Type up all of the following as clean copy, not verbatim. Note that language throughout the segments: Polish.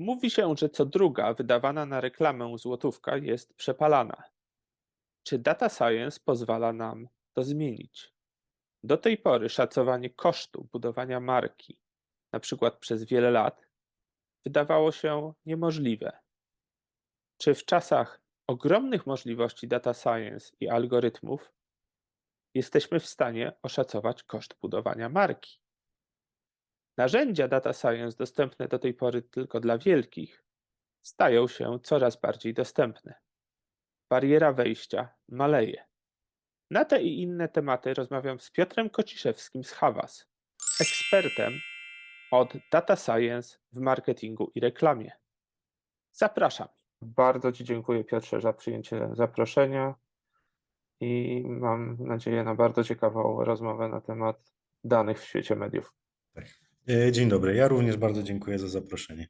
Mówi się, że co druga wydawana na reklamę złotówka jest przepalana. Czy data science pozwala nam to zmienić? Do tej pory szacowanie kosztu budowania marki, na przykład przez wiele lat, wydawało się niemożliwe. Czy w czasach ogromnych możliwości data science i algorytmów jesteśmy w stanie oszacować koszt budowania marki? Narzędzia data science dostępne do tej pory tylko dla wielkich stają się coraz bardziej dostępne. Bariera wejścia maleje. Na te i inne tematy rozmawiam z Piotrem Kociszewskim z Havas, ekspertem od data science w marketingu i reklamie. Zapraszam. Bardzo Ci dziękuję, Piotrze, za przyjęcie zaproszenia i mam nadzieję na bardzo ciekawą rozmowę na temat danych w świecie mediów. Dzień dobry, ja również bardzo dziękuję za zaproszenie.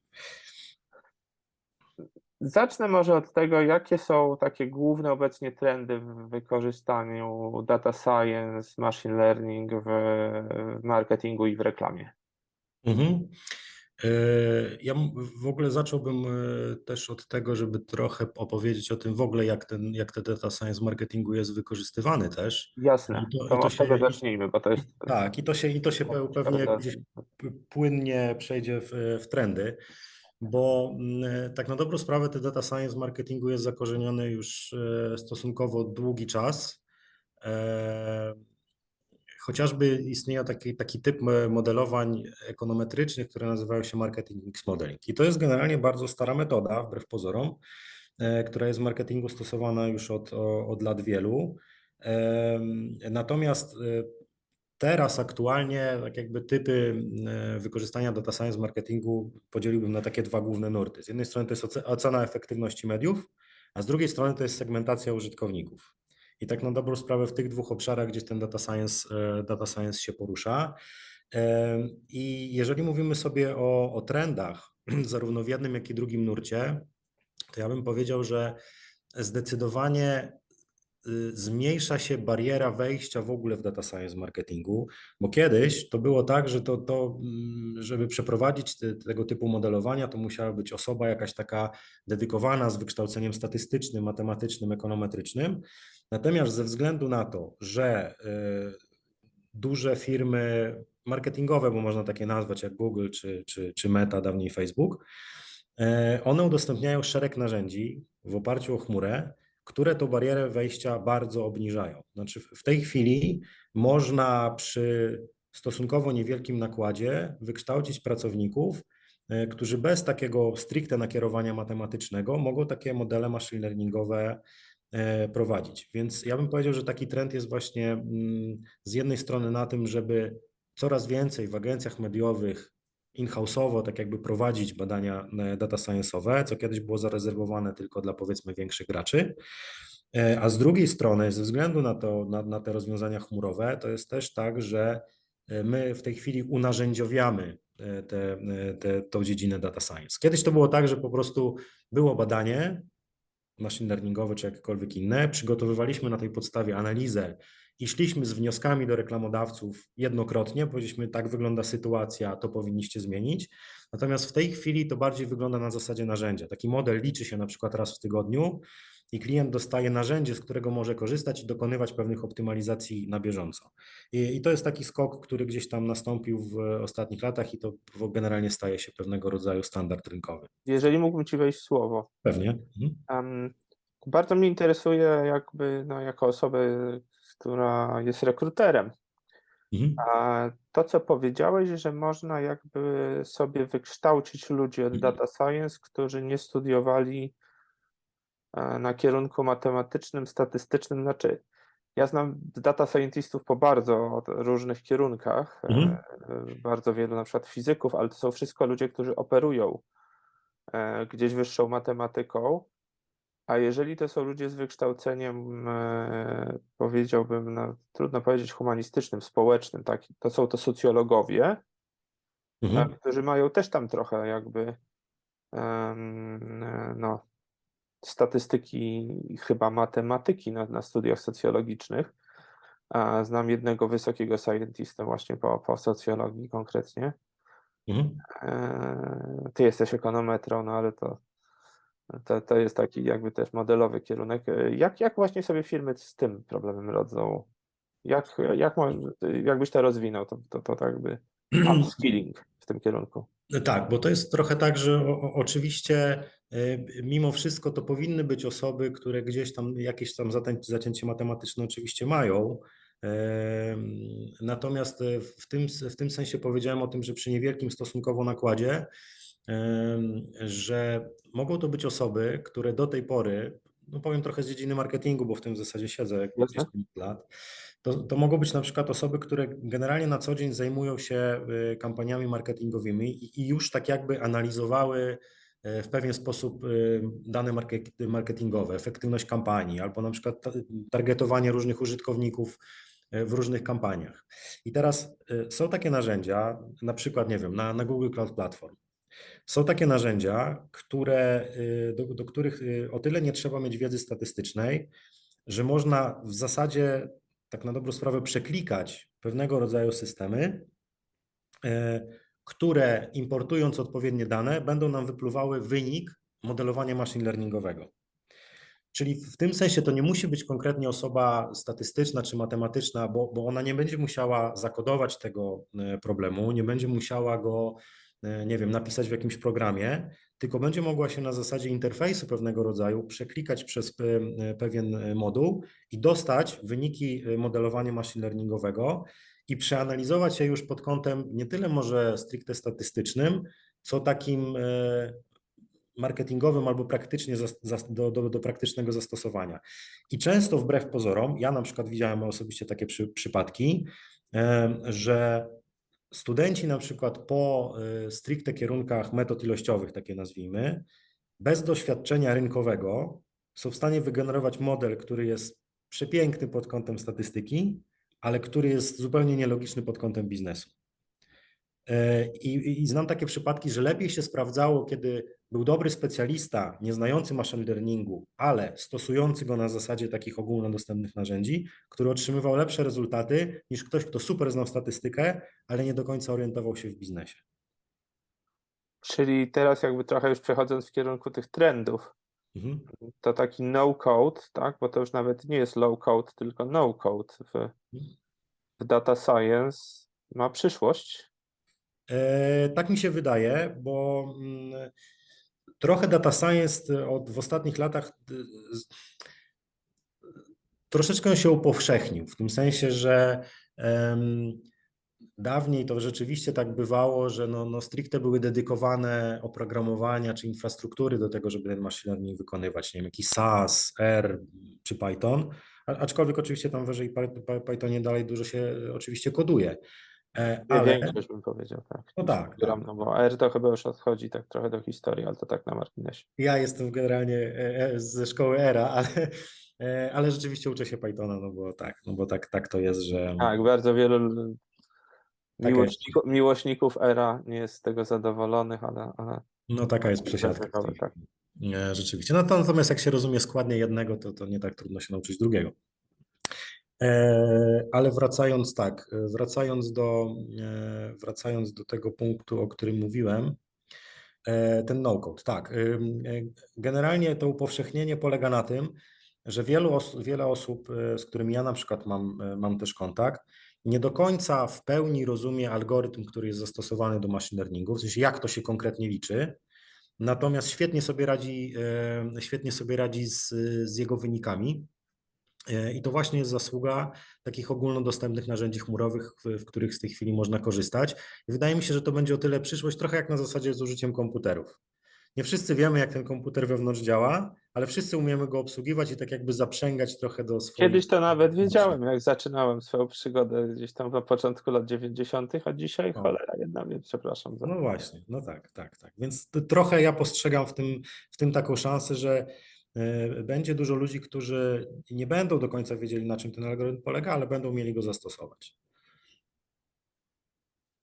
Zacznę może od tego, jakie są takie główne obecnie trendy w wykorzystaniu data science, machine learning w marketingu i w reklamie. Mhm. Ja w ogóle zacząłbym też od tego, żeby trochę opowiedzieć o tym w ogóle, jak ten data science w marketingu jest wykorzystywany też. Jasne, I to to od tego się, zacznijmy, bo to jest tak, i to się pewnie ciekawe. gdzieś płynnie przejdzie w trendy, bo tak na dobrą sprawę ten data science w marketingu jest zakorzeniony już stosunkowo długi czas. Chociażby istnieje taki typ modelowań ekonometrycznych, które nazywają się marketing mix modeling. I to jest generalnie bardzo stara metoda, wbrew pozorom, która jest w marketingu stosowana już od lat wielu. Natomiast teraz aktualnie tak jakby typy wykorzystania data science w marketingu podzieliłbym na takie dwa główne nurty. Z jednej strony to jest ocena efektywności mediów, a z drugiej strony to jest segmentacja użytkowników. I tak na dobrą sprawę w tych dwóch obszarach gdzieś ten data science się porusza. I jeżeli mówimy sobie o trendach, zarówno w jednym, jak i drugim nurcie, to ja bym powiedział, że zdecydowanie zmniejsza się bariera wejścia w ogóle w data science marketingu, bo kiedyś to było tak, że żeby przeprowadzić tego typu modelowania, to musiała być osoba jakaś taka dedykowana z wykształceniem statystycznym, matematycznym, ekonometrycznym. Natomiast ze względu na to, że duże firmy marketingowe, bo można takie nazwać jak Google czy Meta, dawniej Facebook, one udostępniają szereg narzędzi w oparciu o chmurę, które tą barierę wejścia bardzo obniżają. Znaczy w tej chwili można przy stosunkowo niewielkim nakładzie wykształcić pracowników, którzy bez takiego stricte nakierowania matematycznego mogą takie modele machine learningowe prowadzić. Więc ja bym powiedział, że taki trend jest właśnie z jednej strony na tym, żeby coraz więcej w agencjach mediowych in-house'owo tak jakby prowadzić badania data science'owe, co kiedyś było zarezerwowane tylko dla powiedzmy większych graczy. A z drugiej strony, ze względu na te rozwiązania chmurowe, to jest też tak, że my w tej chwili unarzędziowiamy tą dziedzinę data science. Kiedyś to było tak, że po prostu było badanie machine learningowe czy jakiekolwiek inne, przygotowywaliśmy na tej podstawie analizę i szliśmy z wnioskami do reklamodawców jednokrotnie, powiedzieliśmy, tak wygląda sytuacja, to powinniście zmienić. Natomiast w tej chwili to bardziej wygląda na zasadzie narzędzia. Taki model liczy się na przykład raz w tygodniu i klient dostaje narzędzie, z którego może korzystać i dokonywać pewnych optymalizacji na bieżąco. I to jest taki skok, który gdzieś tam nastąpił w ostatnich latach i to generalnie staje się pewnego rodzaju standard rynkowy. Jeżeli mógłbym Ci wejść w słowo, Pewnie. Mhm. bardzo mnie interesuje jakby, no, jako osoby, która jest rekruterem, Mhm. a to, co powiedziałeś, że można jakby sobie wykształcić ludzi od data science, którzy nie studiowali na kierunku matematycznym, statystycznym. Znaczy, ja znam data scientistów po bardzo różnych kierunkach, Mhm. bardzo wielu na przykład fizyków, ale to są wszystko ludzie, którzy operują gdzieś wyższą matematyką. A jeżeli to są ludzie z wykształceniem, powiedziałbym, no, trudno powiedzieć humanistycznym, społecznym, tak, to są to socjologowie, Mhm. którzy mają też tam trochę jakby no, statystyki i chyba matematyki na studiach socjologicznych. Znam jednego wysokiego scientistę właśnie po socjologii konkretnie. Mhm. Ty jesteś ekonometrą, no ale to jest taki jakby też modelowy kierunek. Jak właśnie sobie firmy z tym problemem radzą? Jakbyś to rozwinął, to tak jakby upskilling w tym kierunku? Tak, bo to jest trochę tak, że oczywiście mimo wszystko to powinny być osoby, które gdzieś tam jakieś tam zacięcie matematyczne oczywiście mają. Natomiast w tym sensie powiedziałem o tym, że przy niewielkim stosunkowo nakładzie, że mogą to być osoby, które do tej pory, no powiem trochę z dziedziny marketingu, bo w tym w zasadzie siedzę gdzieś Jasne? tam od lat, to mogą być na przykład osoby, które generalnie na co dzień zajmują się kampaniami marketingowymi i już tak jakby analizowały w pewien sposób dane marketingowe, efektywność kampanii albo na przykład targetowanie różnych użytkowników w różnych kampaniach. I teraz są takie narzędzia, na przykład, nie wiem, na Google Cloud Platform. Są takie narzędzia, do których o tyle nie trzeba mieć wiedzy statystycznej, że można w zasadzie tak na dobrą sprawę przeklikać pewnego rodzaju systemy, które importując odpowiednie dane będą nam wypluwały wynik modelowania machine learningowego. Czyli w tym sensie to nie musi być konkretnie osoba statystyczna czy matematyczna, bo ona nie będzie musiała zakodować tego problemu, nie będzie musiała go, nie wiem, napisać w jakimś programie, tylko będzie mogła się na zasadzie interfejsu pewnego rodzaju przeklikać przez pewien moduł i dostać wyniki modelowania machine learningowego i przeanalizować je już pod kątem nie tyle może stricte statystycznym, co takim marketingowym albo praktycznie do praktycznego zastosowania. I często wbrew pozorom, ja na przykład widziałem osobiście takie przypadki, że studenci na przykład po stricte kierunkach metod ilościowych, takie nazwijmy, bez doświadczenia rynkowego są w stanie wygenerować model, który jest przepiękny pod kątem statystyki, ale który jest zupełnie nielogiczny pod kątem biznesu. I znam takie przypadki, że lepiej się sprawdzało, kiedy był dobry specjalista, nie znający machine learningu, ale stosujący go na zasadzie takich ogólnodostępnych narzędzi, który otrzymywał lepsze rezultaty niż ktoś, kto super znał statystykę, ale nie do końca orientował się w biznesie. Czyli teraz jakby trochę już przechodząc w kierunku tych trendów, Mhm. to taki no code, tak? Bo to już nawet nie jest low code, tylko no code w data science ma przyszłość. Tak mi się wydaje, bo trochę data science w ostatnich latach troszeczkę się upowszechnił, w tym sensie, że dawniej to rzeczywiście tak bywało, że no stricte były dedykowane oprogramowania czy infrastruktury do tego, żeby ten machine learning wykonywać, nie wiem, jakiś SAS, R czy Python, aczkolwiek oczywiście tam wyżej Pythonie dalej dużo się oczywiście koduje, ale Większość bym powiedział, tak. no tak, tak. No bo R to chyba już odchodzi tak trochę do historii, ale to tak na marginesie. Ja jestem generalnie ze szkoły ERA, ale rzeczywiście uczę się Pythona, no bo tak to jest, że Tak, bardzo wielu taka jest, miłośników Era nie jest z tego zadowolonych, ale no taka jest przesiadka w tej tak. chwili. Rzeczywiście. No to natomiast jak się rozumie składnie jednego, to nie tak trudno się nauczyć drugiego. Ale wracając tak, wracając do tego punktu, o którym mówiłem, ten no-code, tak. Generalnie to upowszechnienie polega na tym, że wiele osób, z którymi ja na przykład mam też kontakt, nie do końca w pełni rozumie algorytm, który jest zastosowany do machine learningu, w sensie jak to się konkretnie liczy, natomiast świetnie sobie radzi z jego wynikami. I to właśnie jest zasługa takich ogólnodostępnych narzędzi chmurowych, w których z tej chwili można korzystać. I wydaje mi się, że to będzie o tyle przyszłość, trochę jak na zasadzie z użyciem komputerów. Nie wszyscy wiemy, jak ten komputer wewnątrz działa, ale wszyscy umiemy go obsługiwać i tak jakby zaprzęgać trochę do swoich Kiedyś to nawet potrzeb. wiedziałem, jak zaczynałem swoją przygodę gdzieś tam na początku lat 90., a dzisiaj O, cholera jedna mnie, przepraszam za. no właśnie, no tak, tak, tak. Więc trochę ja postrzegam w tym taką szansę, że będzie dużo ludzi, którzy nie będą do końca wiedzieli, na czym ten algorytm polega, ale będą mieli go zastosować.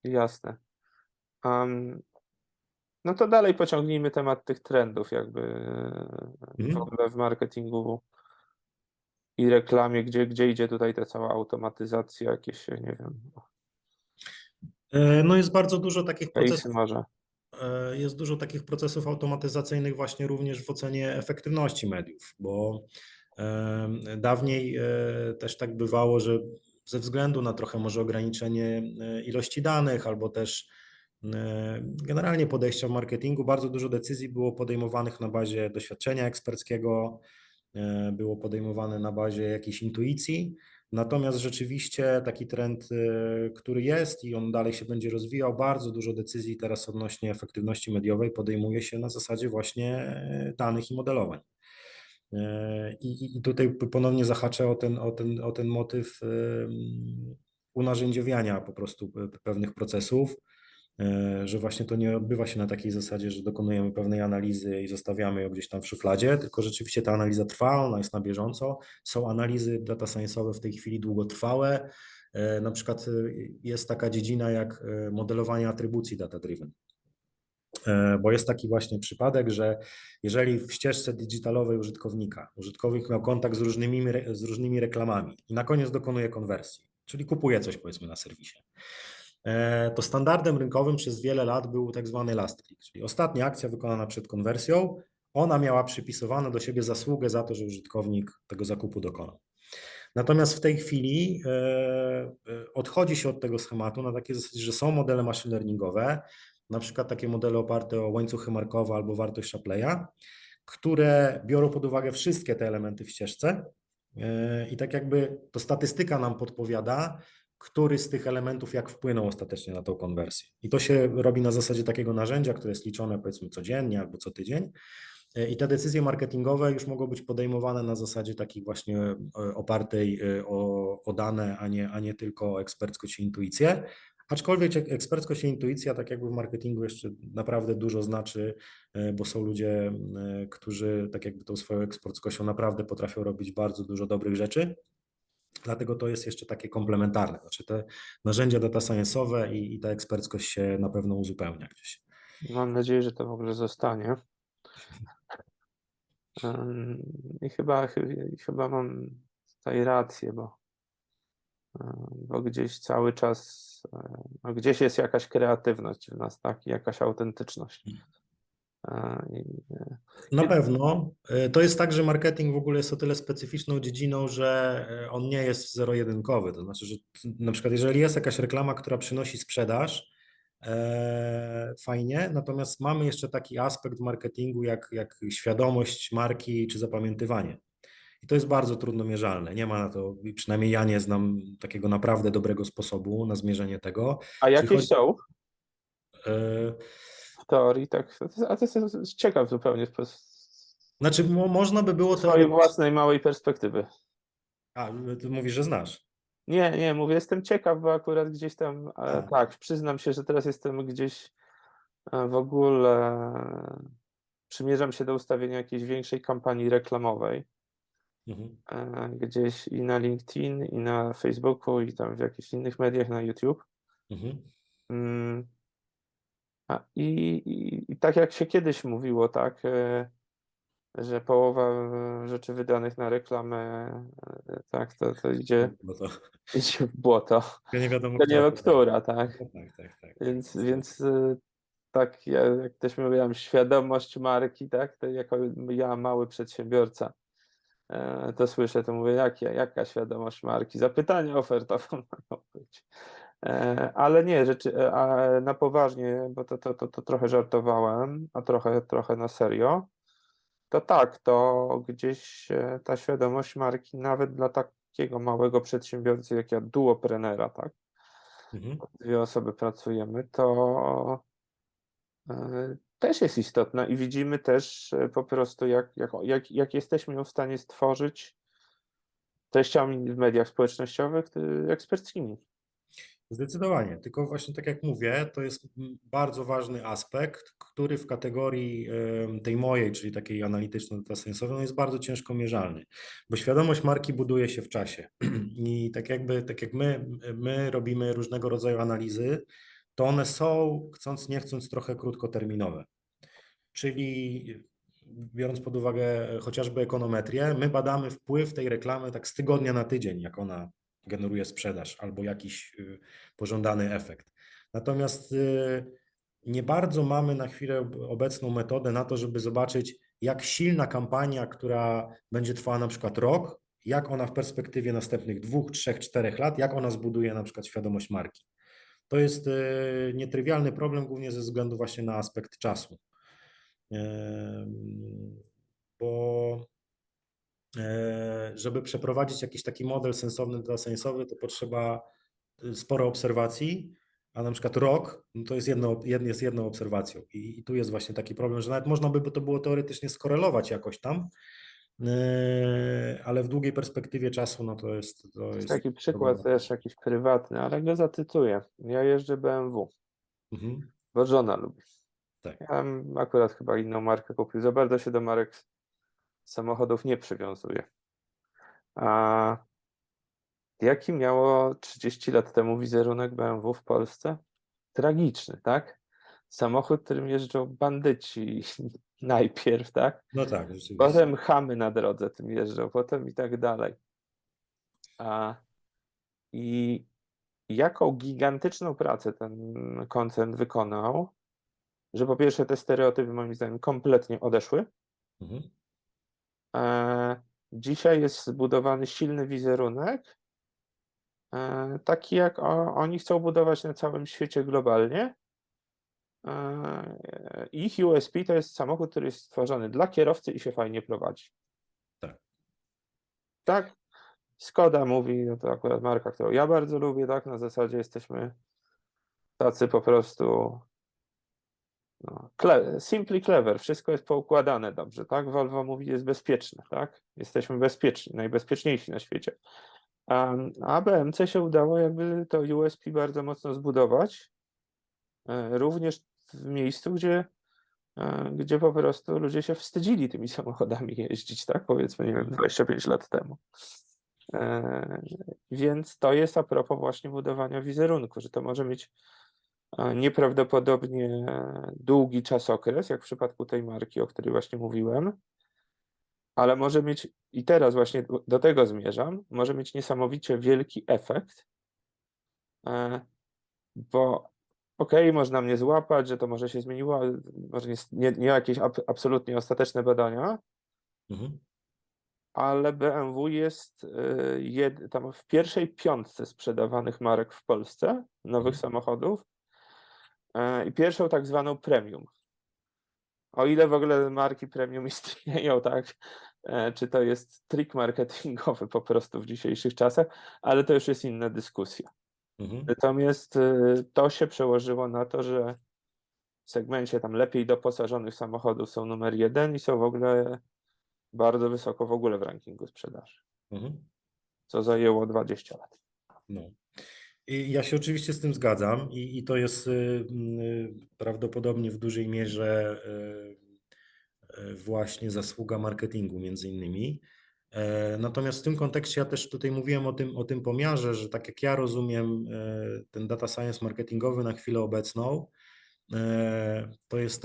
Jasne. No to dalej pociągnijmy temat tych trendów jakby w Mhm. ogóle w marketingu i reklamie, gdzie idzie tutaj ta cała automatyzacja, jakieś, nie wiem, No jest bardzo dużo takich Case'y procesów. może. Jest dużo takich procesów automatyzacyjnych właśnie również w ocenie efektywności mediów, bo dawniej też tak bywało, że ze względu na trochę może ograniczenie ilości danych albo też generalnie podejścia w marketingu, bardzo dużo decyzji było podejmowanych na bazie doświadczenia eksperckiego, było podejmowane na bazie jakiejś intuicji. Natomiast rzeczywiście taki trend, który jest i on dalej się będzie rozwijał, bardzo dużo decyzji teraz odnośnie efektywności mediowej podejmuje się na zasadzie właśnie danych i modelowań. I tutaj ponownie zahaczę o ten motyw unarzędziowiania po prostu pewnych procesów, że właśnie to nie odbywa się na takiej zasadzie, że dokonujemy pewnej analizy i zostawiamy ją gdzieś tam w szufladzie, tylko rzeczywiście ta analiza trwa, ona jest na bieżąco. Są analizy data science'owe w tej chwili długotrwałe. Na przykład jest taka dziedzina jak modelowanie atrybucji data-driven. Bo jest taki właśnie przypadek, że jeżeli w ścieżce digitalowej użytkownik miał kontakt z różnymi reklamami i na koniec dokonuje konwersji, czyli kupuje coś powiedzmy na serwisie, to standardem rynkowym przez wiele lat był tak zwany last click, czyli ostatnia akcja wykonana przed konwersją, ona miała przypisowane do siebie zasługę za to, że użytkownik tego zakupu dokonał. Natomiast w tej chwili odchodzi się od tego schematu na takiej zasadzie, że są modele machine learningowe, na przykład takie modele oparte o łańcuchy markowe albo wartość Shapleya, które biorą pod uwagę wszystkie te elementy w ścieżce i tak jakby to statystyka nam podpowiada, który z tych elementów jak wpłynął ostatecznie na tą konwersję. I to się robi na zasadzie takiego narzędzia, które jest liczone powiedzmy codziennie albo co tydzień. I te decyzje marketingowe już mogą być podejmowane na zasadzie takiej właśnie opartej o dane, a nie tylko o eksperckość i intuicję. Aczkolwiek eksperckość i intuicja, tak jakby w marketingu jeszcze naprawdę dużo znaczy, bo są ludzie, którzy tak jakby tą swoją eksperckością naprawdę potrafią robić bardzo dużo dobrych rzeczy. Dlatego to jest jeszcze takie komplementarne. Znaczy te narzędzia data science'owe i ta eksperckość się na pewno uzupełnia gdzieś. Mam nadzieję, że to w ogóle zostanie. I chyba mam tutaj rację, bo gdzieś cały czas, no gdzieś jest jakaś kreatywność w nas, tak, i jakaś autentyczność. Na pewno. To jest tak, że marketing w ogóle jest o tyle specyficzną dziedziną, że on nie jest zero-jedynkowy. To znaczy, że na przykład jeżeli jest jakaś reklama, która przynosi sprzedaż, fajnie, natomiast mamy jeszcze taki aspekt marketingu jak świadomość marki czy zapamiętywanie. I to jest bardzo trudno mierzalne. Nie ma na to, przynajmniej ja nie znam takiego naprawdę dobrego sposobu na zmierzenie tego. A Czyli jakieś chodzi, są e, w teorii, tak, a to jest ciekaw zupełnie znaczy można by było z swojej teoretycznie. własnej małej perspektywy. A, ty mówisz, że znasz. Nie, mówię, jestem ciekaw, bo akurat gdzieś tam, A, tak, przyznam się, że teraz jestem gdzieś w ogóle, przymierzam się do ustawienia jakiejś większej kampanii reklamowej, mhm. gdzieś i na LinkedIn, i na Facebooku, i tam w jakichś innych mediach na YouTube. Mhm. Mm, I tak jak się kiedyś mówiło, tak, że połowa rzeczy wydanych na reklamę, tak, to idzie, No to idzie w błoto. ja nie wiadomo, To nie która wiem, to będzie. która, tak. No tak. Więc tak, jak też mówiłem, świadomość marki, tak, to jako ja, mały przedsiębiorca, to słyszę, to mówię, jaka świadomość marki? Zapytania ofertowe mają być. Ale nie, a na poważnie, bo to trochę żartowałem, a trochę na serio. To tak, to gdzieś ta świadomość marki nawet dla takiego małego przedsiębiorcy jak ja, duoprenera, tak, Mhm. dwie osoby pracujemy, to też jest istotna i widzimy też po prostu jak jesteśmy ją w stanie stworzyć treściami w mediach społecznościowych eksperckimi. Zdecydowanie, tylko właśnie tak jak mówię, to jest bardzo ważny aspekt, który w kategorii tej mojej, czyli takiej analityczno-datasensowej, on jest bardzo ciężko mierzalny, bo świadomość marki buduje się w czasie i tak jak my robimy różnego rodzaju analizy, to one są, chcąc nie chcąc, trochę krótkoterminowe. Czyli biorąc pod uwagę chociażby ekonometrię, my badamy wpływ tej reklamy tak z tygodnia na tydzień, jak ona generuje sprzedaż albo jakiś pożądany efekt. Natomiast nie bardzo mamy na chwilę obecną metodę na to, żeby zobaczyć, jak silna kampania, która będzie trwała na przykład rok, jak ona w perspektywie następnych 2, 3, 4 lat, jak ona zbuduje na przykład świadomość marki. To jest nietrywialny problem, głównie ze względu właśnie na aspekt czasu. Bo żeby przeprowadzić jakiś taki model sensowny, datasensowy, to potrzeba sporo obserwacji, a na przykład rok no to jest jedną obserwacją. I tu jest właśnie taki problem, że nawet można by to było teoretycznie skorelować jakoś tam, ale w długiej perspektywie czasu no to Jest jest taki przykład problematyczne. też jakiś prywatny, ale go zacytuję. Ja jeżdżę BMW, Mhm, bo żona lubi. tak. Ja bym akurat chyba inną markę kupił. Za bardzo się do marek samochodów nie przywiązuję. A jaki miało 30 lat temu wizerunek BMW w Polsce? Tragiczny, tak? Samochód, którym jeżdżą bandyci najpierw, tak? No tak, rzeczywiście. Potem chamy na drodze tym jeżdżą, potem i tak dalej. I jaką gigantyczną pracę ten koncern wykonał, że po pierwsze te stereotypy moim zdaniem kompletnie odeszły. Mhm, Dzisiaj jest zbudowany silny wizerunek, taki jak oni chcą budować na całym świecie globalnie. Ich USP to jest samochód, który jest stworzony dla kierowcy i się fajnie prowadzi. tak. Tak? Skoda mówi, no to akurat marka, którą ja bardzo lubię, tak? Na zasadzie jesteśmy tacy po prostu no, simply clever, wszystko jest poukładane dobrze, tak? Volvo mówi, jest bezpieczne, tak? Jesteśmy bezpieczni, najbezpieczniejsi na świecie. A BMC się udało jakby to USP bardzo mocno zbudować, również w miejscu, gdzie po prostu ludzie się wstydzili tymi samochodami jeździć, tak? Powiedzmy, nie wiem, 25 lat temu. Więc to jest a propos właśnie budowania wizerunku, że to może mieć nieprawdopodobnie długi czasokres, jak w przypadku tej marki, o której właśnie mówiłem, ale może mieć, i teraz właśnie do tego zmierzam, może mieć niesamowicie wielki efekt, bo okej, można mnie złapać, że to może się zmieniło, ale może nie jakieś absolutnie ostateczne badania, Mhm, ale BMW jest tam w pierwszej piątce sprzedawanych marek w Polsce, nowych mhm, samochodów, i pierwszą tak zwaną premium. O ile w ogóle marki premium istnieją, tak? Czy to jest trik marketingowy po prostu w dzisiejszych czasach, ale to już jest inna dyskusja. mhm, Natomiast to się przełożyło na to, że w segmencie tam lepiej doposażonych samochodów są numer 1 i są w ogóle bardzo wysoko w ogóle w rankingu sprzedaży, mhm. co zajęło 20 lat. No. I ja się oczywiście z tym zgadzam i to jest prawdopodobnie w dużej mierze właśnie zasługa marketingu między innymi. Natomiast w tym kontekście ja też tutaj mówiłem o tym pomiarze, że tak jak ja rozumiem ten data science marketingowy na chwilę obecną, to jest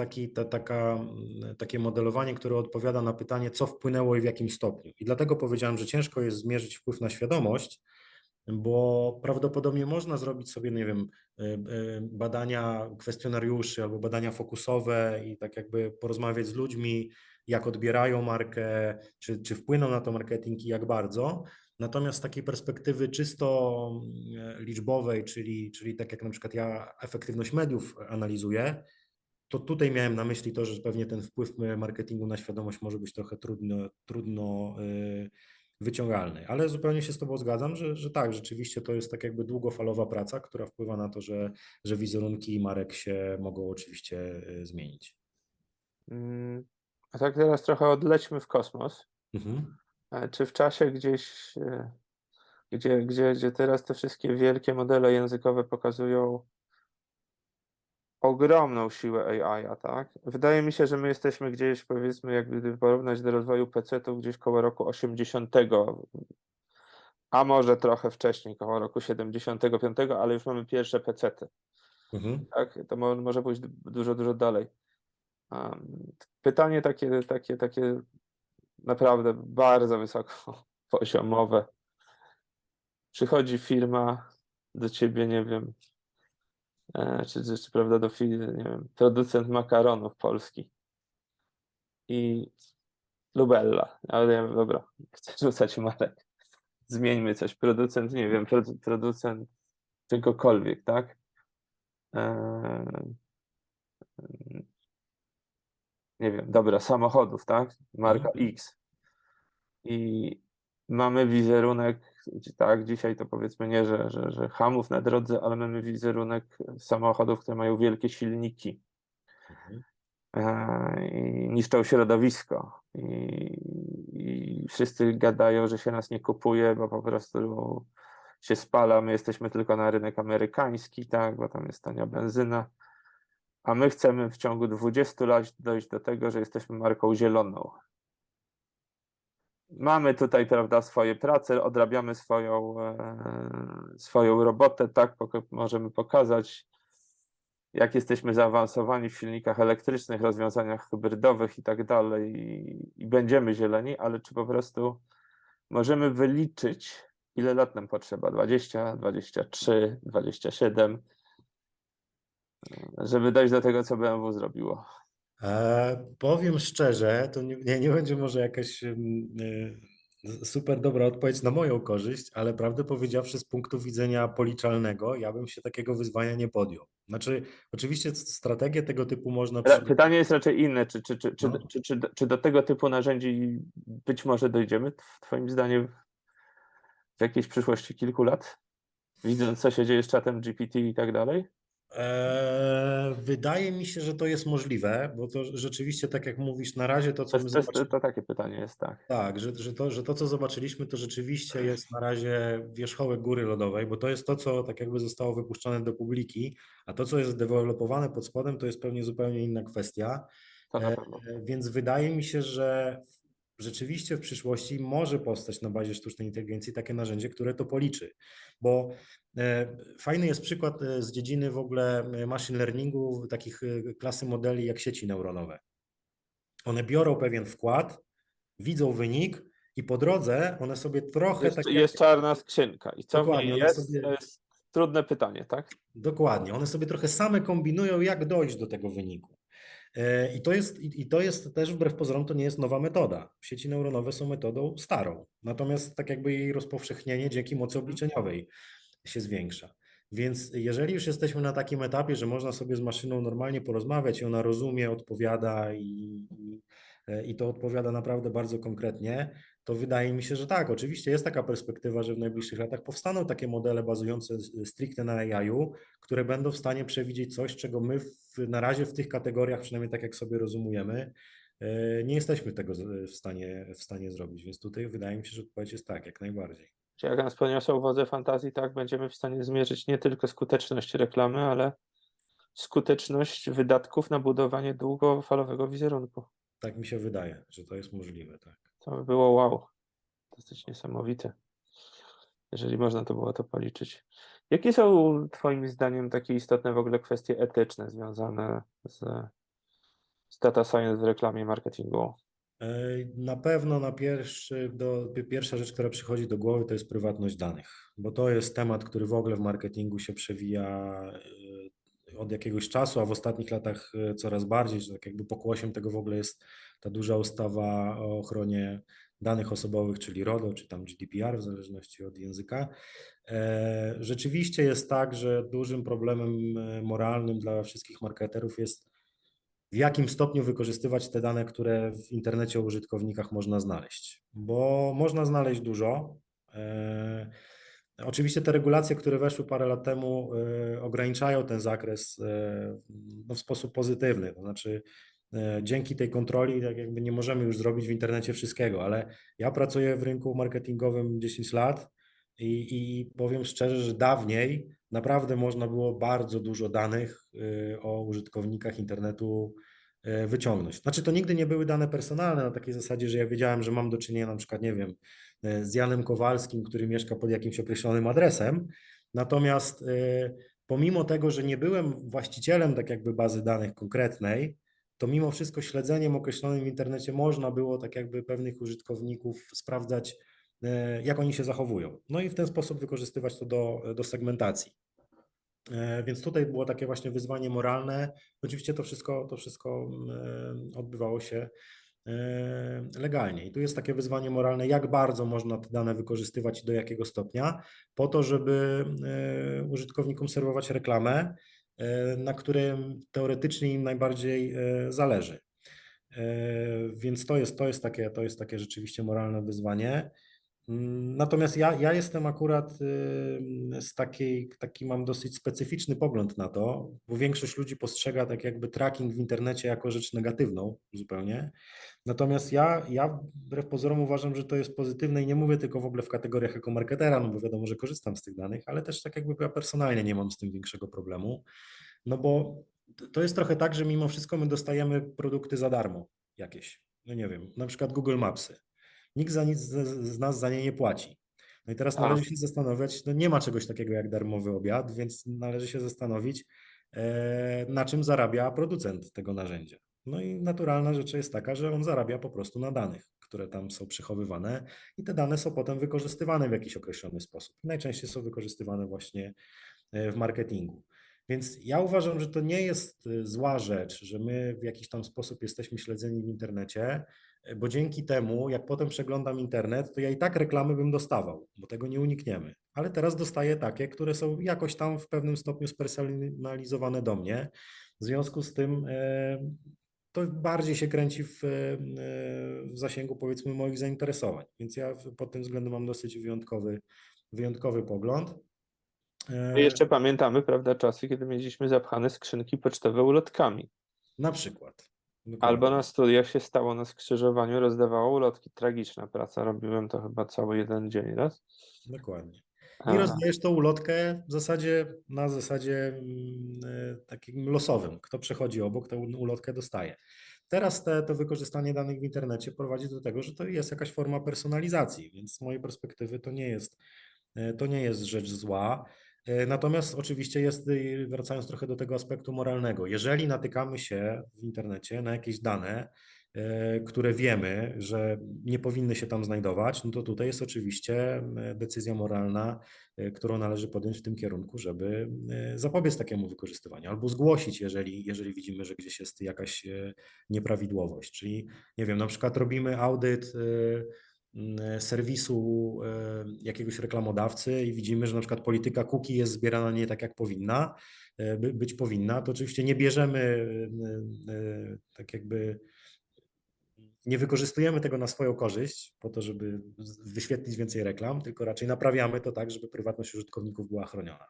takie modelowanie, które odpowiada na pytanie, co wpłynęło i w jakim stopniu. I dlatego powiedziałem, że ciężko jest zmierzyć wpływ na świadomość, bo prawdopodobnie można zrobić sobie, nie wiem, badania kwestionariuszy albo badania fokusowe i tak jakby porozmawiać z ludźmi, jak odbierają markę, czy wpłyną na to marketing i jak bardzo. Natomiast z takiej perspektywy czysto liczbowej, czyli tak jak na przykład ja efektywność mediów analizuję, to tutaj miałem na myśli to, że pewnie ten wpływ marketingu na świadomość może być trochę trudno wyciągalny. Ale zupełnie się z Tobą zgadzam, że tak, rzeczywiście to jest tak jakby długofalowa praca, która wpływa na to, że wizerunki marek się mogą oczywiście zmienić. Mm, A tak teraz trochę odlećmy w kosmos. Mhm, Czy w czasie gdzieś, gdzie teraz te wszystkie wielkie modele językowe pokazują ogromną siłę AI, tak? Wydaje mi się, że my jesteśmy gdzieś, powiedzmy, jak gdyby porównać do rozwoju PC-ów, gdzieś koło roku 80, a może trochę wcześniej, koło roku 75, ale już mamy pierwsze PC-ty, mhm, tak? To może pójść dużo, dużo dalej. Pytanie takie naprawdę bardzo wysoko poziomowe. Przychodzi firma do ciebie, nie wiem, czy prawda, nie wiem, producent makaronów polski i Lubella. Ale ja, dobra, chcę rzucać marek. Zmieńmy coś. Producent, nie wiem, producent czegokolwiek, tak? Eee, nie wiem, dobra, samochodów, tak? Marka Mhm. X. I mamy wizerunek, tak, dzisiaj to powiedzmy nie, że hamów na drodze, ale mamy wizerunek samochodów, które mają wielkie silniki Mhm. i niszczą środowisko. I wszyscy gadają, że się nas nie kupuje, bo po prostu się spala. My jesteśmy tylko na rynek amerykański, tak, bo tam jest tania benzyna. A my chcemy w ciągu 20 lat dojść do tego, że jesteśmy marką zieloną. Mamy tutaj, prawda, swoje prace, odrabiamy swoją robotę, tak, możemy pokazać, jak jesteśmy zaawansowani w silnikach elektrycznych, rozwiązaniach hybrydowych i tak dalej, i będziemy zieleni, ale czy po prostu możemy wyliczyć, ile lat nam potrzeba? 20, 23, 27, żeby dojść do tego, co BMW zrobiło. Powiem szczerze, to nie będzie może jakaś super dobra odpowiedź na moją korzyść, ale prawdę powiedziawszy, z punktu widzenia policzalnego, ja bym się takiego wyzwania nie podjął. Znaczy, oczywiście strategię tego typu można przygotować. Pytanie jest raczej inne, No, czy do tego typu narzędzi być może dojdziemy, Twoim zdaniem, w jakiejś przyszłości kilku lat, widząc, co się dzieje z czatem GPT i tak dalej? wydaje mi się, że to jest możliwe, bo to rzeczywiście, tak jak mówisz, na razie to, co my zobaczymy. To takie pytanie jest, tak. Tak, że to, co zobaczyliśmy, to rzeczywiście jest na razie wierzchołek góry lodowej, bo to jest to, co tak jakby zostało wypuszczone do publiki, a to, co jest dewelopowane pod spodem, to jest pewnie zupełnie inna kwestia. To na E, pewno. Więc wydaje mi się, że rzeczywiście w przyszłości może powstać na bazie sztucznej inteligencji takie narzędzie, które to policzy, bo fajny jest przykład z dziedziny w ogóle machine learningu, takich klasy modeli jak sieci neuronowe. One biorą pewien wkład, widzą wynik i po drodze one sobie trochę tak jak, Jest czarna skrzynka. I co w dokładnie, niej one jest? To sobie, jest trudne pytanie, tak? dokładnie, one sobie trochę same kombinują, jak dojść do tego wyniku. I to jest też wbrew pozorom, to nie jest nowa metoda. Sieci neuronowe są metodą starą, natomiast tak jakby jej rozpowszechnienie dzięki mocy Mhm. obliczeniowej się zwiększa. Więc jeżeli już jesteśmy na takim etapie, że można sobie z maszyną normalnie porozmawiać i ona rozumie, odpowiada i to odpowiada naprawdę bardzo konkretnie, to wydaje mi się, że tak, oczywiście jest taka perspektywa, że w najbliższych latach powstaną takie modele bazujące stricte na AI-u, które będą w stanie przewidzieć coś, czego my na razie w tych kategoriach, przynajmniej tak jak sobie rozumujemy, nie jesteśmy tego w stanie zrobić. Więc tutaj wydaje mi się, że odpowiedź jest tak, jak najbardziej. Czy jak nas poniosą wodze fantazji, tak, będziemy w stanie zmierzyć nie tylko skuteczność reklamy, ale skuteczność wydatków na budowanie długofalowego wizerunku. Tak mi się wydaje, że to jest możliwe, tak. To by było wow. Dosyć niesamowite, jeżeli można to było to policzyć. Jakie są Twoim zdaniem takie istotne w ogóle kwestie etyczne związane z data science w reklamie i marketingu? Na pewno pierwsza rzecz, która przychodzi do głowy, to jest prywatność danych, bo to jest temat, który w ogóle w marketingu się przewija od jakiegoś czasu, a w ostatnich latach coraz bardziej, że tak jakby pokłosiem tego w ogóle jest ta duża ustawa o ochronie danych osobowych, czyli RODO, czy tam GDPR, w zależności od języka. Rzeczywiście jest tak, że dużym problemem moralnym dla wszystkich marketerów jest w jakim stopniu wykorzystywać te dane, które w internecie o użytkownikach można znaleźć, bo można znaleźć dużo. Oczywiście te regulacje, które weszły parę lat temu, ograniczają ten zakres no, w sposób pozytywny. To znaczy, dzięki tej kontroli tak jakby nie możemy już zrobić w internecie wszystkiego, ale ja pracuję w rynku marketingowym 10 lat i powiem szczerze, że dawniej naprawdę można było bardzo dużo danych o użytkownikach internetu wyciągnąć. Znaczy, to nigdy nie były dane personalne na takiej zasadzie, że ja wiedziałem, że mam do czynienia na przykład, nie wiem, z Janem Kowalskim, który mieszka pod jakimś określonym adresem. Natomiast pomimo tego, że nie byłem właścicielem tak jakby bazy danych konkretnej, to mimo wszystko śledzeniem określonym w internecie można było tak jakby pewnych użytkowników sprawdzać, jak oni się zachowują. No i w ten sposób wykorzystywać to do segmentacji. Więc tutaj było takie właśnie wyzwanie moralne. Oczywiście to wszystko odbywało się legalnie. I tu jest takie wyzwanie moralne, jak bardzo można te dane wykorzystywać i do jakiego stopnia, po to, żeby użytkownikom serwować reklamę, na którym teoretycznie im najbardziej zależy. Więc to jest takie rzeczywiście moralne wyzwanie. Natomiast ja jestem akurat taki mam dosyć specyficzny pogląd na to, bo większość ludzi postrzega tak jakby tracking w internecie jako rzecz negatywną zupełnie. Natomiast ja wbrew pozorom uważam, że to jest pozytywne i nie mówię tylko w ogóle w kategoriach jako marketera, no bo wiadomo, że korzystam z tych danych, ale też tak jakby ja personalnie nie mam z tym większego problemu, no bo to jest trochę tak, że mimo wszystko my dostajemy produkty za darmo jakieś. No nie wiem, na przykład Google Mapsy. Nikt za nic z nas za nie nie płaci. No i teraz A, należy się zastanowić, no nie ma czegoś takiego jak darmowy obiad, więc należy się zastanowić, na czym zarabia producent tego narzędzia. No i naturalna rzecz jest taka, że on zarabia po prostu na danych, które tam są przechowywane i te dane są potem wykorzystywane w jakiś określony sposób. Najczęściej są wykorzystywane właśnie w marketingu. Więc ja uważam, że to nie jest zła rzecz, że my w jakiś tam sposób jesteśmy śledzeni w internecie, bo dzięki temu, jak potem przeglądam internet, to ja i tak reklamy bym dostawał, bo tego nie unikniemy. Ale teraz dostaję takie, które są jakoś tam w pewnym stopniu spersonalizowane do mnie. W związku z tym to bardziej się kręci w zasięgu, powiedzmy, moich zainteresowań. Więc ja pod tym względem mam dosyć wyjątkowy pogląd. my E, jeszcze pamiętamy, prawda, czasy, kiedy mieliśmy zapchane skrzynki pocztowe ulotkami. Na przykład. Albo Dokładnie. na studiach się stało na skrzyżowaniu, rozdawało ulotki. Tragiczna praca, robiłem to chyba cały jeden dzień raz. Dokładnie. I A, rozdajesz tą ulotkę w zasadzie na zasadzie takim losowym. Kto przechodzi obok, tę ulotkę dostaje. Teraz to wykorzystanie danych w internecie prowadzi do tego, że to jest jakaś forma personalizacji, więc z mojej perspektywy to nie jest rzecz zła. Natomiast oczywiście jest, wracając trochę do tego aspektu moralnego, jeżeli natykamy się w internecie na jakieś dane, które wiemy, że nie powinny się tam znajdować, no to tutaj jest oczywiście decyzja moralna, którą należy podjąć w tym kierunku, żeby zapobiec takiemu wykorzystywaniu albo zgłosić, jeżeli widzimy, że gdzieś jest jakaś nieprawidłowość. Czyli, nie wiem, na przykład robimy audyt serwisu jakiegoś reklamodawcy i widzimy, że na przykład polityka cookie jest zbierana nie tak, jak powinna, być powinna, to oczywiście nie bierzemy tak jakby nie wykorzystujemy tego na swoją korzyść, po to, żeby wyświetlić więcej reklam, tylko raczej naprawiamy to tak, żeby prywatność użytkowników była chroniona.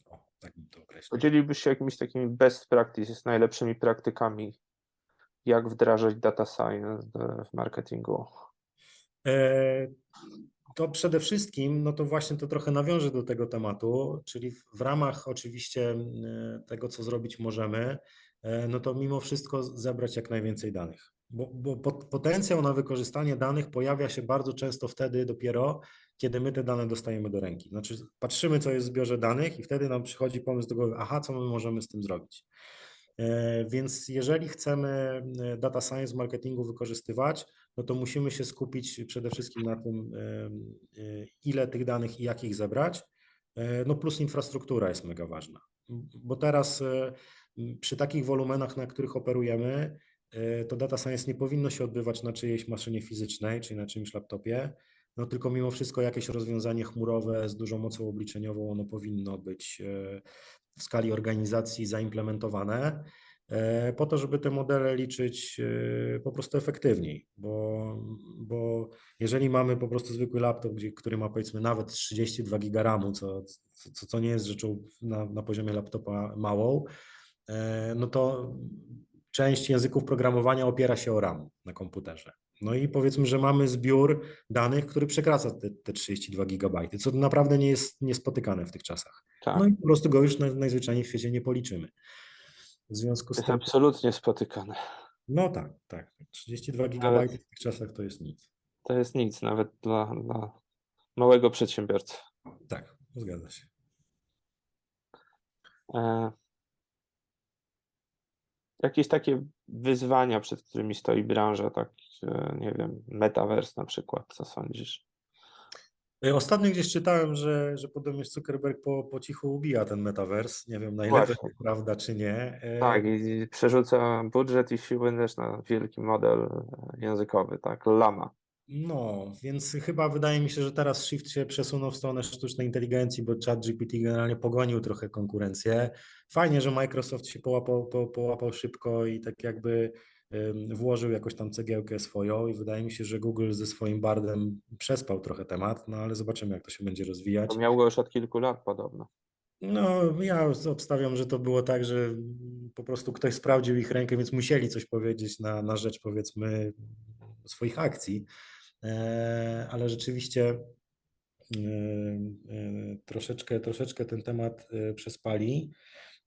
O, tak bym to określił. podzieliłbyś się jakimiś takimi best practices, najlepszymi praktykami, jak wdrażać data science w marketingu? E, To przede wszystkim, no to właśnie to trochę nawiążę do tego tematu, czyli w ramach oczywiście tego, co zrobić możemy, no to mimo wszystko zebrać jak najwięcej danych. Bo potencjał na wykorzystanie danych pojawia się bardzo często wtedy dopiero, kiedy my te dane dostajemy do ręki. Znaczy patrzymy, co jest w zbiorze danych i wtedy nam przychodzi pomysł do głowy, aha, co my możemy z tym zrobić. Więc jeżeli chcemy data science w marketingu wykorzystywać, no to musimy się skupić przede wszystkim na tym, ile tych danych i jak ich zebrać. No plus infrastruktura jest mega ważna, bo teraz przy takich wolumenach, na których operujemy, to data science nie powinno się odbywać na czyjejś maszynie fizycznej, czyli na czymś laptopie, no tylko mimo wszystko jakieś rozwiązanie chmurowe z dużą mocą obliczeniową, ono powinno być w skali organizacji zaimplementowane, po to, żeby te modele liczyć po prostu efektywniej, bo jeżeli mamy po prostu zwykły laptop, który ma powiedzmy nawet 32 giga RAMu, co nie jest rzeczą na poziomie laptopa małą, no to część języków programowania opiera się o RAM na komputerze. No i powiedzmy, że mamy zbiór danych, który przekracza te 32 gigabajty, co naprawdę nie jest niespotykane w tych czasach. No Tak, i po prostu go już najzwyczajniej w świecie nie policzymy. W związku to z jest tym, absolutnie spotykane. no tak, tak. 32 gigabajtów Nawet w tych czasach to jest nic. to jest nic, nawet dla małego przedsiębiorcy. Tak, zgadza się. E, Jakieś takie wyzwania, przed którymi stoi branża, tak, nie wiem, metaverse na przykład, co sądzisz? Ostatnio gdzieś czytałem, że podobnie Zuckerberg po cichu ubija ten metavers. Nie wiem, na ile to Właśnie, jest prawda, czy nie. tak, i przerzuca budżet i siły też na wielki model językowy, tak, Llama. No, więc chyba wydaje mi się, że teraz Shift się przesunął w stronę sztucznej inteligencji, bo ChatGPT generalnie pogonił trochę konkurencję. Fajnie, że Microsoft się połapał szybko i tak jakby włożył jakoś tam cegiełkę swoją i wydaje mi się, że Google ze swoim Bardem przespał trochę temat, no ale zobaczymy, jak to się będzie To rozwijać. miał go już od kilku lat podobno. No, ja obstawiam, że to było tak, że po prostu ktoś sprawdził ich rękę, więc musieli coś powiedzieć na rzecz, powiedzmy, swoich akcji. Ale rzeczywiście troszeczkę ten temat przespali.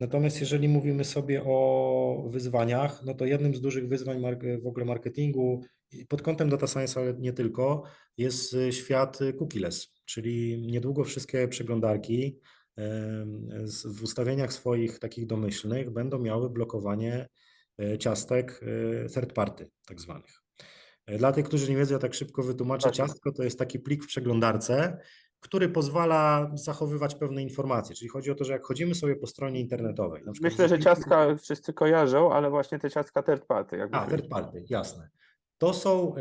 Natomiast jeżeli mówimy sobie o wyzwaniach, no to jednym z dużych wyzwań w ogóle marketingu pod kątem data science, ale nie tylko, jest świat cookieless, czyli niedługo wszystkie przeglądarki w ustawieniach swoich takich domyślnych będą miały blokowanie ciastek third party tak zwanych. Dla tych, którzy nie wiedzą, ja tak szybko wytłumaczę. Proszę. Ciastko to jest taki plik w przeglądarce, który pozwala zachowywać pewne informacje. Czyli chodzi o to, że jak chodzimy sobie po stronie internetowej, na przykład Myślę, że wrzuciliśmy. ciastka wszyscy kojarzą, ale właśnie te ciastka third party, jakbyś Third party, jasne. To są,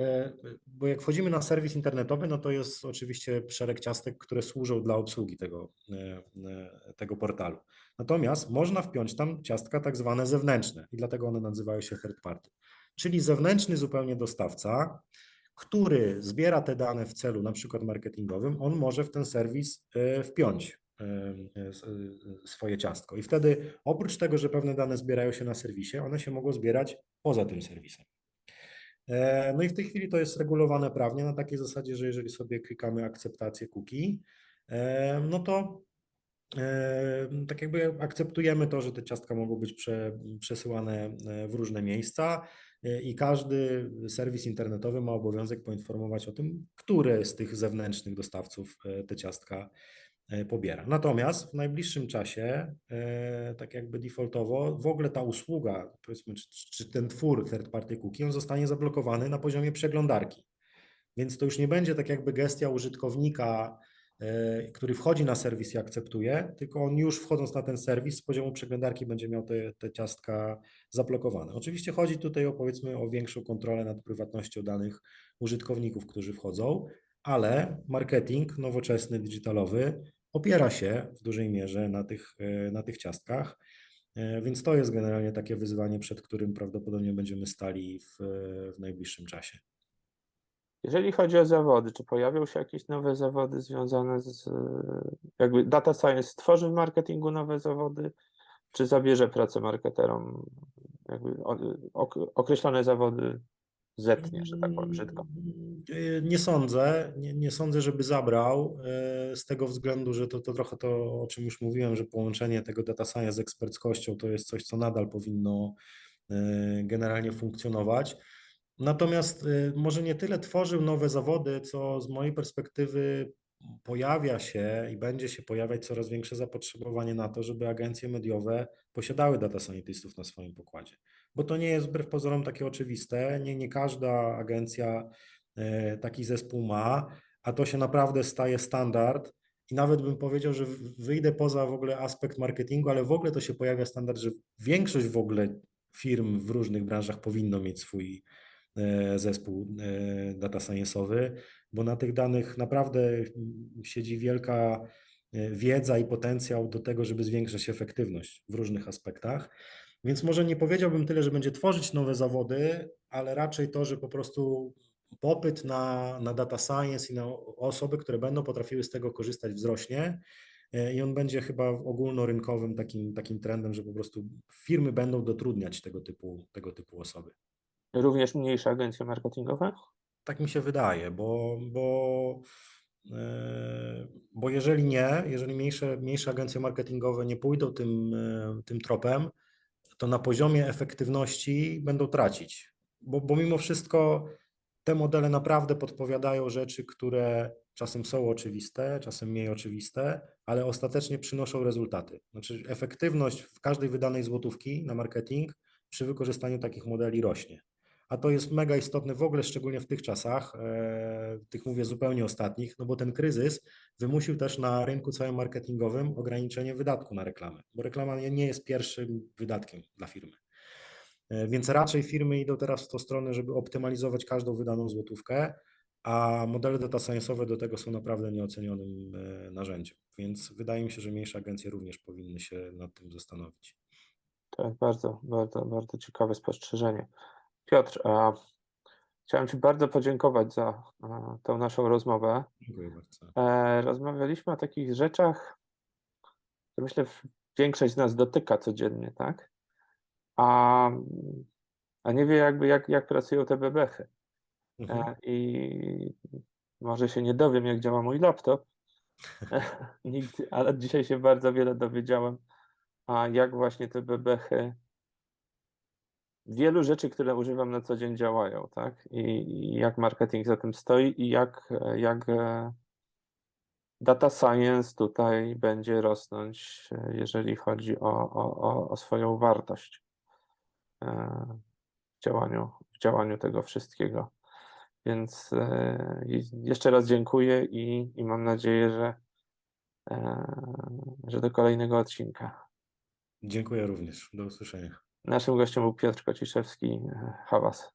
bo jak wchodzimy na serwis internetowy, no to jest oczywiście szereg ciastek, które służą dla obsługi tego portalu. Natomiast można wpiąć tam ciastka tak zwane zewnętrzne i dlatego one nazywają się third party. Czyli zewnętrzny zupełnie dostawca, który zbiera te dane w celu na przykład marketingowym, on może w ten serwis wpiąć swoje ciastko. I wtedy oprócz tego, że pewne dane zbierają się na serwisie, one się mogą zbierać poza tym serwisem. No i w tej chwili to jest regulowane prawnie na takiej zasadzie, że jeżeli sobie klikamy akceptację cookie, no to tak jakby akceptujemy to, że te ciastka mogą być przesyłane w różne miejsca i każdy serwis internetowy ma obowiązek poinformować o tym, które z tych zewnętrznych dostawców te ciastka pobiera. Natomiast w najbliższym czasie, tak jakby defaultowo, w ogóle ta usługa, powiedzmy, czy ten twór third party cookie, on zostanie zablokowany na poziomie przeglądarki. Więc to już nie będzie tak jakby gestia użytkownika, który wchodzi na serwis i akceptuje, tylko on już wchodząc na ten serwis z poziomu przeglądarki będzie miał te ciastka zablokowane. Oczywiście chodzi tutaj o powiedzmy o większą kontrolę nad prywatnością danych użytkowników, którzy wchodzą, ale marketing nowoczesny, digitalowy opiera się w dużej mierze na tych ciastkach. Więc to jest generalnie takie wyzwanie, przed którym prawdopodobnie będziemy stali w najbliższym czasie. Jeżeli chodzi o zawody, czy pojawią się jakieś nowe zawody związane z, jakby data science tworzy w marketingu nowe zawody, czy zabierze pracę marketerom, jakby określone zawody zetnie, że tak powiem brzydko. Nie sądzę, nie sądzę, żeby zabrał, z tego względu, że to trochę to, o czym już mówiłem, że połączenie tego data science z eksperckością to jest coś, co nadal powinno generalnie funkcjonować. Natomiast może nie tyle tworzył nowe zawody, co z mojej perspektywy pojawia się i będzie się pojawiać coraz większe zapotrzebowanie na to, żeby agencje mediowe posiadały data scientistów na swoim pokładzie. Bo to nie jest wbrew pozorom takie oczywiste. Nie każda agencja taki zespół ma, a to się naprawdę staje standard. I nawet bym powiedział, że wyjdę poza w ogóle aspekt marketingu, ale w ogóle to się pojawia standard, że większość w ogóle firm w różnych branżach powinno mieć swój zespół data science'owy, bo na tych danych naprawdę siedzi wielka wiedza i potencjał do tego, żeby zwiększać efektywność w różnych aspektach. Więc może nie powiedziałbym tyle, że będzie tworzyć nowe zawody, ale raczej to, że po prostu popyt na data science i na osoby, które będą potrafiły z tego korzystać, wzrośnie. I on będzie chyba ogólnorynkowym takim trendem, że po prostu firmy będą dotrudniać tego typu osoby. Również mniejsze agencje marketingowe? Tak mi się wydaje, bo jeżeli mniejsze agencje marketingowe nie pójdą tym tropem, to na poziomie efektywności będą tracić. Bo mimo wszystko te modele naprawdę podpowiadają rzeczy, które czasem są oczywiste, czasem mniej oczywiste, ale ostatecznie przynoszą rezultaty. Znaczy efektywność w każdej wydanej złotówki na marketing przy wykorzystaniu takich modeli rośnie. a to jest mega istotne w ogóle, szczególnie w tych czasach, tych mówię zupełnie ostatnich, no bo ten kryzys wymusił też na rynku całym marketingowym ograniczenie wydatku na reklamę, bo reklama nie jest pierwszym wydatkiem dla firmy. Więc raczej firmy idą teraz w tą stronę, żeby optymalizować każdą wydaną złotówkę, a modele data science'owe do tego są naprawdę nieocenionym narzędziem. Więc wydaje mi się, że mniejsze agencje również powinny się nad tym zastanowić. To jest bardzo, bardzo, bardzo ciekawe spostrzeżenie. Piotr, chciałem Ci bardzo podziękować za tą naszą rozmowę. Dziękuję bardzo. Rozmawialiśmy o takich rzeczach, które myślę większość z nas dotyka codziennie, tak? A, a nie wie jakby jak pracują te bebechy. Mhm. I może się nie dowiem, jak działa mój laptop, nigdy, ale dzisiaj się bardzo wiele dowiedziałem, a jak właśnie te bebechy wielu rzeczy, które używam na co dzień działają, tak? I jak marketing za tym stoi i jak data science tutaj będzie rosnąć, jeżeli chodzi o swoją wartość w działaniu tego wszystkiego. Więc jeszcze raz dziękuję i mam nadzieję, że do kolejnego odcinka. Dziękuję również. Do usłyszenia. Naszym gościem był Piotr Kociszewski, Hałas.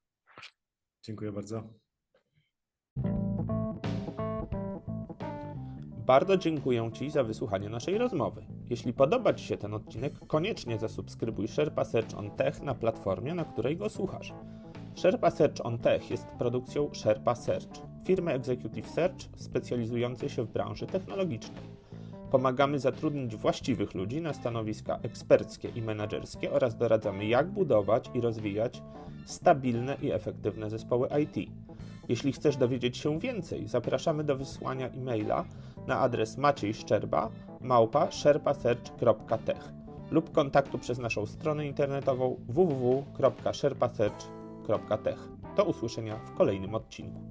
Dziękuję bardzo. Bardzo dziękuję Ci za wysłuchanie naszej rozmowy. Jeśli podoba Ci się ten odcinek, koniecznie zasubskrybuj Sherpa Search on Tech na platformie, na której go słuchasz. Sherpa Search on Tech jest produkcją Sherpa Search, firmy Executive Search specjalizującej się w branży technologicznej. Pomagamy zatrudnić właściwych ludzi na stanowiska eksperckie i menedżerskie oraz doradzamy, jak budować i rozwijać stabilne i efektywne zespoły IT. Jeśli chcesz dowiedzieć się więcej, zapraszamy do wysłania e-maila na adres maciejszczerba@sherpasearch.tech lub kontaktu przez naszą stronę internetową www.sherpasearch.tech. Do usłyszenia w kolejnym odcinku.